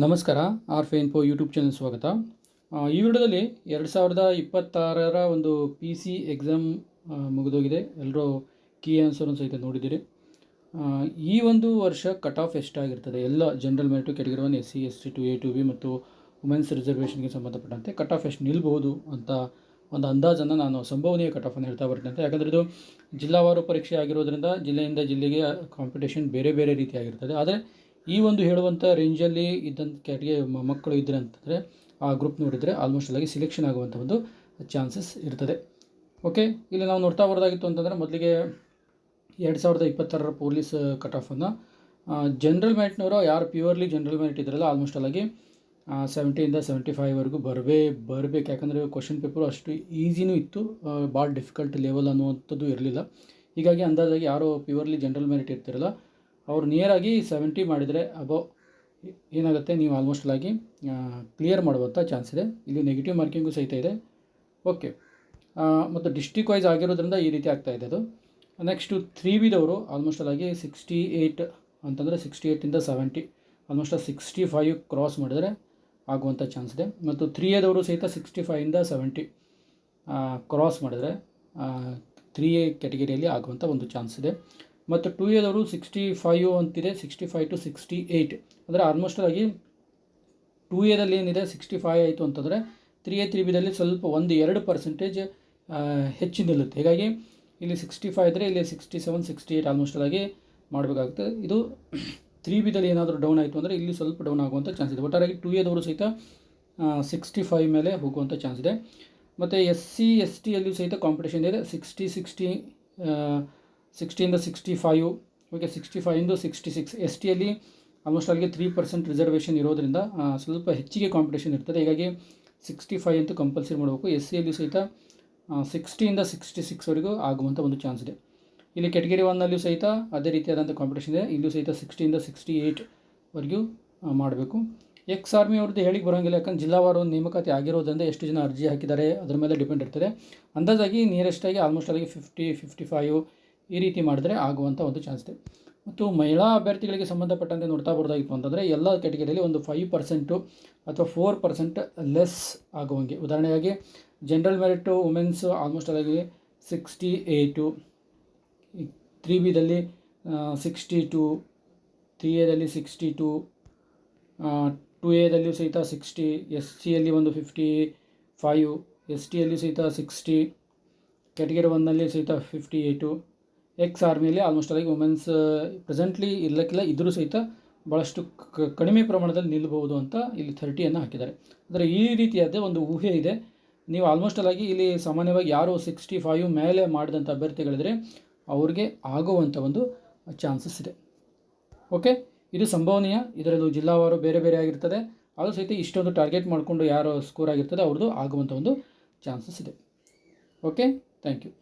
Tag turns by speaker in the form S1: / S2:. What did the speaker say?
S1: ನಮಸ್ಕಾರ. ಆರ್ಫೆ YouTube channel ಸ್ವಾಗತ. ಈ ವಿಡಿಯೋದಲ್ಲಿ 2026ರ ಒಂದು ಪಿ ಸಿ ಎಕ್ಸಾಮ್ ಮುಗಿದೋಗಿದೆ. ಎಲ್ಲರೂ ಕೀ ಆನ್ಸರನ್ನು ಸಹಿತ ನೋಡಿದ್ದೀರಿ. ಈ ಒಂದು ವರ್ಷ ಕಟ್ ಆಫ್ ಎಷ್ಟಾಗಿರ್ತದೆ, ಎಲ್ಲ general merit, category 1, SC ST 2A 2B ಮತ್ತು ವುಮೆನ್ಸ್ ರಿಸರ್ವೇಷನ್ಗೆ ಸಂಬಂಧಪಟ್ಟಂತೆ ಕಟ್ ಆಫ್ ಎಷ್ಟು ನಿಲ್ಬಹುದು ಅಂತ ಒಂದು ಅಂದಾಜನ್ನು ನಾನು ಸಂಭವನೀಯ ಕಟ್ ಆಫನ್ನು ಹೇಳ್ತಾ ಬರ್ತೀನಿ. ಅಂತ ಯಾಕಂದರೆ ಇದು ಜಿಲ್ಲಾವಾರು ಪರೀಕ್ಷೆ ಆಗಿರೋದ್ರಿಂದ ಜಿಲ್ಲೆಯಿಂದ ಜಿಲ್ಲೆಗೆ ಕಾಂಪಿಟೇಷನ್ ಬೇರೆ ಬೇರೆ ರೀತಿಯಾಗಿರ್ತದೆ. ಆದರೆ ಈ ಒಂದು ಹೇಳುವಂಥ ರೇಂಜಲ್ಲಿ ಇದ್ದಂಥ ಕ್ಯಾಟಗರಿ ಮಕ್ಕಳು ಇದ್ದರೆ ಅಂತಂದರೆ ಆ ಗ್ರೂಪ್ ನೋಡಿದರೆ ಆಲ್ಮೋಸ್ಟ್ ಅಲ್ಲಾಗಿ ಸಿಲೆಕ್ಷನ್ ಆಗುವಂಥ ಒಂದು ಚಾನ್ಸಸ್ ಇರ್ತದೆ. ಓಕೆ, ಇಲ್ಲಿ ನಾವು ನೋಡ್ತಾ ಬರೋದಾಗಿತ್ತು ಅಂತಂದರೆ ಮೊದಲಿಗೆ 2026ರ ಪೊಲೀಸ್ ಕಟ್ ಆಫನ್ನು ಜನರಲ್ ಮೆರಿಟ್ನವರು ಯಾರು ಪ್ಯೂರ್ಲಿ ಜನರಲ್ ಮೆರಿಟ್ ಇದ್ರಲ್ಲ ಆಲ್ಮೋಸ್ಟ್ ಅಲ್ಲಾಗಿ 70ಇಂದ 75ವರೆಗೂ ಬರಬೇಕು. ಯಾಕಂದರೆ ಕ್ವಶನ್ ಪೇಪರು ಅಷ್ಟು ಈಸಿನೂ ಇತ್ತು, ಭಾಳ ಡಿಫಿಕಲ್ಟ್ ಲೆವೆಲ್ ಅನ್ನುವಂಥದ್ದು ಇರಲಿಲ್ಲ. ಹೀಗಾಗಿ ಅಂದಾಜಾಗಿ ಯಾರು ಪ್ಯೂರ್ಲಿ ಜನರಲ್ ಮೆರಿಟ್ ಇರ್ತಿರಲ್ಲ ಅವರು ನಿಯರಾಗಿ 70 ಮಾಡಿದರೆ ಅಬೌವ್ ಏನಾಗುತ್ತೆ, ನೀವು ಆಲ್ಮೋಸ್ಟ್ ಆಗಿ ಕ್ಲಿಯರ್ ಮಾಡುವಂಥ ಚಾನ್ಸ್ ಇದೆ. ಇಲ್ಲಿ ನೆಗೆಟಿವ್ ಮಾರ್ಕಿಂಗು ಸಹಿತ ಇದೆ. ಓಕೆ, ಮತ್ತು ಡಿಸ್ಟ್ರಿಕ್ ವೈಸ್ ಆಗಿರೋದ್ರಿಂದ ಈ ರೀತಿ ಆಗ್ತಾಯಿದೆ ಅದು. ನೆಕ್ಸ್ಟು 3Bದವರು ಆಲ್ಮೋಸ್ಟ್ ಆಗಿ 68 ಅಂತಂದರೆ 68ಇಂದ 70 ಆಲ್ಮೋಸ್ಟ್ 65 ಕ್ರಾಸ್ ಮಾಡಿದರೆ ಆಗುವಂಥ ಚಾನ್ಸ್ ಇದೆ. ಮತ್ತು 3Aದವರು ಸಹಿತ 65ಇಂದ 70 ಕ್ರಾಸ್ ಮಾಡಿದರೆ 3A ಕ್ಯಾಟಗರಿಯಲ್ಲಿ ಆಗುವಂಥ ಒಂದು ಚಾನ್ಸ್ ಇದೆ. ಮತ್ತು 2Aದವರು 65 ಅಂತಿದೆ, 65 to 68 ಅಂದರೆ ಆಲ್ಮೋಸ್ಟ್ ಆಗಿ 2Aದಲ್ಲಿ ಏನಿದೆ 65 ಆಯಿತು ಅಂತಂದರೆ 3A 3Bದಲ್ಲಿ ಸ್ವಲ್ಪ 1-2% ಹೆಚ್ಚು ನಿಲ್ಲುತ್ತೆ. ಹೀಗಾಗಿ ಇಲ್ಲಿ 65 ಇದ್ದರೆ ಇಲ್ಲಿ 67 68 ಆಲ್ಮೋಸ್ಟ್ ಆಗಿ ಮಾಡಬೇಕಾಗುತ್ತೆ. ಇದು 3Bದಲ್ಲಿ ಏನಾದರೂ ಡೌನ್ ಆಯಿತು ಅಂದರೆ ಇಲ್ಲಿ ಸ್ವಲ್ಪ ಡೌನ್ ಆಗುವಂಥ ಚಾನ್ಸ್ ಇದೆ. ಒಟ್ಟಾರೆಯಾಗಿ 2Aದವರು ಸಹಿತ 65 ಮೇಲೆ ಹೋಗುವಂಥ ಚಾನ್ಸ್ ಇದೆ. ಮತ್ತು SC STಯಲ್ಲೂ ಸಹಿತ ಕಾಂಪಿಟೇಷನ್ ಇದೆ. 60ಇಂದ 65, ಓಕೆ, 65ಇಂದ 66. STಯಲ್ಲಿ ಆಲ್ಮೋಸ್ಟ್ ಅಲ್ಲಿಗೆ 3% ರಿಸರ್ವೇಷನ್ ಇರೋದರಿಂದ ಸ್ವಲ್ಪ ಹೆಚ್ಚಿಗೆ ಕಾಂಪಿಟೇಷನ್ ಇರ್ತದೆ. ಹೀಗಾಗಿ 65 ಅಂತೂ ಕಂಪಲ್ಸರಿ ಮಾಡಬೇಕು. SCಯಲ್ಲಿ ಸಹಿತ 60ಇಂದ 66ವರೆಗೂ ಆಗುವಂಥ ಒಂದು ಚಾನ್ಸ್ ಇದೆ. ಇಲ್ಲಿ ಕ್ಯಾಟಗರಿ 1ನಲ್ಲೂ ಸಹಿತ ಅದೇ ರೀತಿಯಾದಂಥ ಕಾಂಪಿಟೇಷನ್ ಇದೆ. ಇಲ್ಲೂ ಸಹಿತ 60ಇಂದ 68ವರೆಗೂ ಮಾಡಬೇಕು. ಎಕ್ಸ್ ಆರ್ಮಿ ಅವ್ರದ್ದು ಹೇಳಿಕ್ಕೆ ಬರೋಂಗಿಲ್ಲ, ಯಾಕಂದ್ರೆ ಜಿಲ್ಲಾವಾರು ನೇಮಕಾತಿ ಆಗಿರೋದ್ರಿಂದ ಎಷ್ಟು ಜನ ಅರ್ಜಿ ಹಾಕಿದ್ದಾರೆ ಅದರ ಮೇಲೆ ಡಿಪೆಂಡ್ ಇರ್ತದೆ. ಅಂದಾಜಾಗಿ ನಿಯರೆಸ್ಟಾಗಿ ಆಲ್ಮೋಸ್ಟ್ ಅಲ್ಲಿಗೆ 50-55 ಈ ರೀತಿ ಮಾಡಿದ್ರೆ ಆಗುವಂಥ ಒಂದು ಚಾನ್ಸ್ ಇದೆ. ಮತ್ತು ಮಹಿಳಾ ಅಭ್ಯರ್ಥಿಗಳಿಗೆ ಸಂಬಂಧಪಟ್ಟಂತೆ ನೋಡ್ತಾ ಬರೋದಾಗಿತ್ತು ಅಂತಂದರೆ ಎಲ್ಲ ಕ್ಯಾಟಗರಿಯಲ್ಲಿ ಒಂದು 5% ಅಥವಾ 4% ಲೆಸ್ ಆಗುವಂಗೆ. ಉದಾಹರಣೆಯಾಗಿ ಜನರಲ್ ಮೆರಿಟು ವುಮೆನ್ಸ್ ಆಲ್ಮೋಸ್ಟ್ ಅಲ್ಲಿಗೆ 68, 3Bದಲ್ಲಿ 62, 3Aದಲ್ಲಿ 62, 2Aದಲ್ಲಿಯೂ ಸಹಿತ 60, SCಯಲ್ಲಿ ಒಂದು 55, STಯಲ್ಲಿ ಸಹಿತ 60, ಕ್ಯಾಟಗರಿ 1ನಲ್ಲಿ ಸಹಿತ 58. ಎಕ್ಸ್ ಆರ್ಮಿಯಲ್ಲಿ ಆಲ್ಮೋಸ್ಟ್ ಆಗಿ ವುಮೆನ್ಸ್ ಪ್ರೆಸೆಂಟ್ಲಿ ಇಲ್ಲಕ್ಕಿಲ್ಲ ಇದ್ದರೂ ಸಹಿತ ಭಾಳಷ್ಟು ಕಡಿಮೆ ಪ್ರಮಾಣದಲ್ಲಿ ನಿಲ್ಲಬಹುದು ಅಂತ ಇಲ್ಲಿ 30 ಹಾಕಿದ್ದಾರೆ. ಅಂದರೆ ಈ ರೀತಿಯಾದ ಒಂದು ಊಹೆ ಇದೆ. ನೀವು ಆಲ್ಮೋಸ್ಟ್ ಆಗಿ ಇಲ್ಲಿ ಸಾಮಾನ್ಯವಾಗಿ ಯಾರು 65 ಮೇಲೆ ಮಾಡಿದಂಥ ಅಭ್ಯರ್ಥಿಗಳಿದ್ರೆ ಅವ್ರಿಗೆ ಆಗುವಂಥ ಒಂದು ಚಾನ್ಸಸ್ ಇದೆ. ಓಕೆ, ಇದು ಸಂಭವನೀಯ. ಇದರಲ್ಲೂ ಜಿಲ್ಲಾವಾರು ಬೇರೆ ಬೇರೆ ಆಗಿರ್ತದೆ. ಅದು ಸಹಿತ ಇಷ್ಟೊಂದು ಟಾರ್ಗೆಟ್ ಮಾಡಿಕೊಂಡು ಯಾರು ಸ್ಕೋರ್ ಆಗಿರ್ತದೆ ಅವ್ರದ್ದು ಆಗುವಂಥ ಒಂದು ಚಾನ್ಸಸ್ ಇದೆ. Okay, thank you.